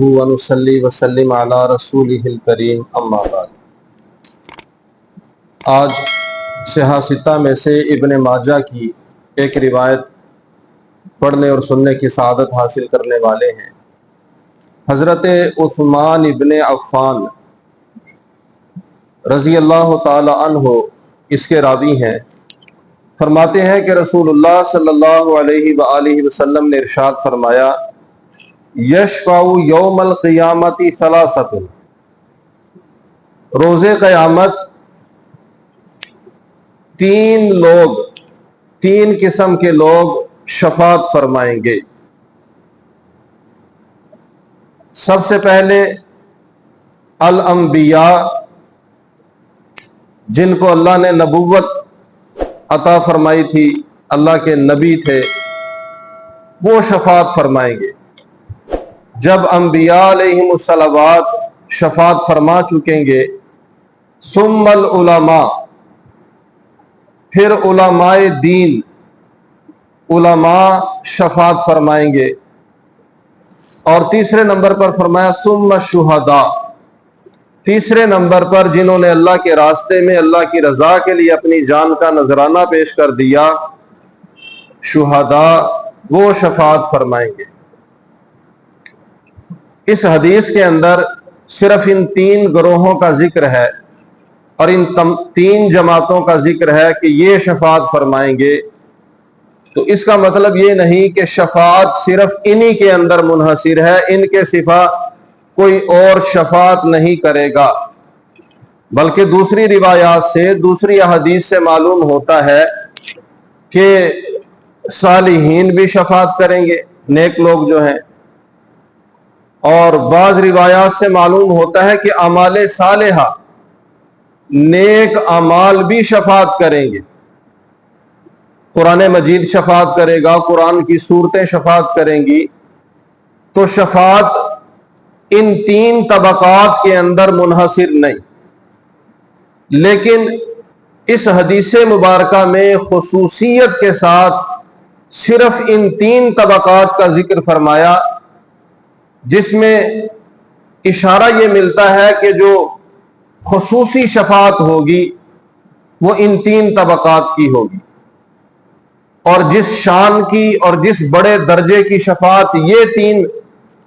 ونصلی وسلم علی رسولہ الکریم اما بعد۔ آج صحاح ستہ میں سے ابن ماجہ کی ایک روایت پڑھنے اور سننے کی سعادت حاصل کرنے والے ہیں۔ حضرت عثمان ابن عفان رضی اللہ تعالی عنہ اس کے راوی ہیں۔ فرماتے ہیں کہ رسول اللہ صلی اللہ علیہ وآلہ وسلم نے ارشاد فرمایا، یشفع یوم القیامت ثلاثۃ، روز قیامت تین قسم کے لوگ شفاعت فرمائیں گے۔ سب سے پہلے الانبیاء، جن کو اللہ نے نبوت عطا فرمائی تھی، اللہ کے نبی تھے، وہ شفاعت فرمائیں گے۔ جب انبیاء علیہم الصلوات شفاعت فرما چکیں گے، ثم العلماء، پھر علماء دین، علماء شفاعت فرمائیں گے، اور تیسرے نمبر پر فرمایا ثم الشہداء، تیسرے نمبر پر جنہوں نے اللہ کے راستے میں اللہ کی رضا کے لیے اپنی جان کا نذرانہ پیش کر دیا، شہداء، وہ شفاعت فرمائیں گے۔ اس حدیث کے اندر صرف ان تین گروہوں کا ذکر ہے اور ان تین جماعتوں کا ذکر ہے کہ یہ شفاعت فرمائیں گے، تو اس کا مطلب یہ نہیں کہ شفاعت صرف انہی کے اندر منحصر ہے، ان کے سوا کوئی اور شفاعت نہیں کرے گا، بلکہ دوسری روایات سے، دوسری احادیث سے معلوم ہوتا ہے کہ صالحین بھی شفاعت کریں گے، نیک لوگ جو ہیں، اور بعض روایات سے معلوم ہوتا ہے کہ اعمال صالحہ، نیک اعمال بھی شفاعت کریں گے۔ قرآن مجید شفاعت کرے گا، قرآن کی سورتیں شفاعت کریں گی، تو شفاعت ان تین طبقات کے اندر منحصر نہیں، لیکن اس حدیث مبارکہ میں خصوصیت کے ساتھ صرف ان تین طبقات کا ذکر فرمایا، جس میں اشارہ یہ ملتا ہے کہ جو خصوصی شفاعت ہوگی وہ ان تین طبقات کی ہوگی، اور جس شان کی اور جس بڑے درجے کی شفاعت یہ تین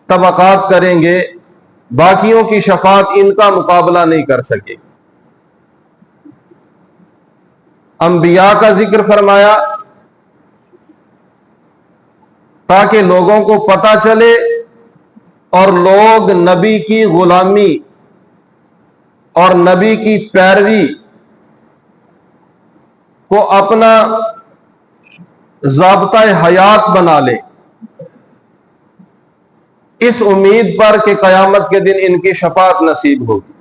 طبقات کریں گے، باقیوں کی شفاعت ان کا مقابلہ نہیں کر سکے۔ انبیاء کا ذکر فرمایا تاکہ لوگوں کو پتہ چلے اور لوگ نبی کی غلامی اور نبی کی پیروی کو اپنا ضابطہ حیات بنا لیں، اس امید پر کہ قیامت کے دن ان کی شفاعت نصیب ہوگی۔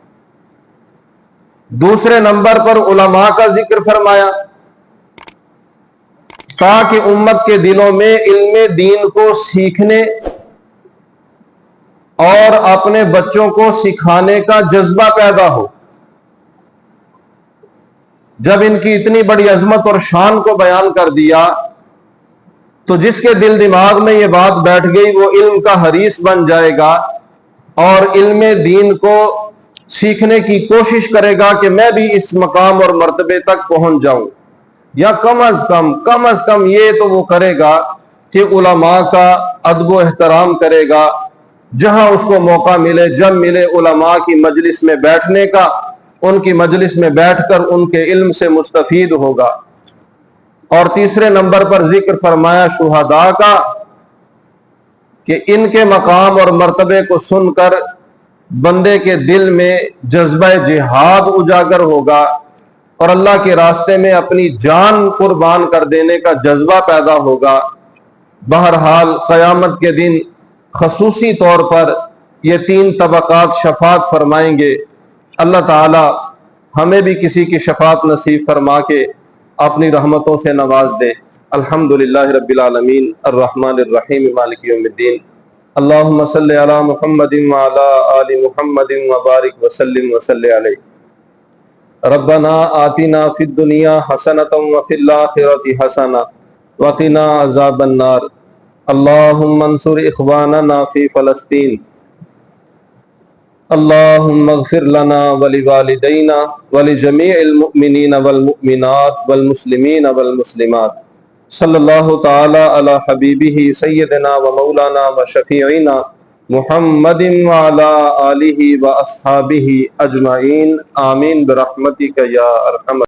دوسرے نمبر پر علماء کا ذکر فرمایا تاکہ امت کے دلوں میں علم دین کو سیکھنے اور اپنے بچوں کو سکھانے کا جذبہ پیدا ہو۔ جب ان کی اتنی بڑی عظمت اور شان کو بیان کر دیا تو جس کے دل دماغ میں یہ بات بیٹھ گئی وہ علم کا حریص بن جائے گا اور علم دین کو سیکھنے کی کوشش کرے گا کہ میں بھی اس مقام اور مرتبے تک پہنچ جاؤں، یا کم از کم یہ تو وہ کرے گا کہ علماء کا ادب و احترام کرے گا، جہاں اس کو موقع ملے، جب ملے علماء کی مجلس میں بیٹھنے کا، ان کی مجلس میں بیٹھ کر ان کے علم سے مستفید ہوگا۔ اور تیسرے نمبر پر ذکر فرمایا شہداء کا کہ ان کے مقام اور مرتبے کو سن کر بندے کے دل میں جذبہ جہاد اجاگر ہوگا اور اللہ کے راستے میں اپنی جان قربان کر دینے کا جذبہ پیدا ہوگا۔ بہرحال قیامت کے دن خصوصی طور پر یہ تین طبقات شفاعت فرمائیں گے۔ اللہ تعالی ہمیں بھی کسی کی شفاعت نصیب فرما کے اپنی رحمتوں سے نواز دے۔ الحمدللہ رب العالمین الرحمن الرحیم مالک یوم الدین۔ اللہم صلی علی محمد وعلی آل محمد وبارک وسلم وصلی علیہ۔ ربنا آتنا فی الدنیا حسنۃ وفی الآخرۃ حسنۃ وقنا عذاب النار۔ اللہم انصر اخواننا فی فلسطین اللهم اغفر لنا ولوالدينا ولجميع المؤمنين والمؤمنات والمسلمين والمسلمات صلی اللہ تعالی علی حبیبہ سیدنا و مولانا و شفیعنا محمد وعلی آلہ و اصحابہ اجمعین آمین برحمتک یا ارحم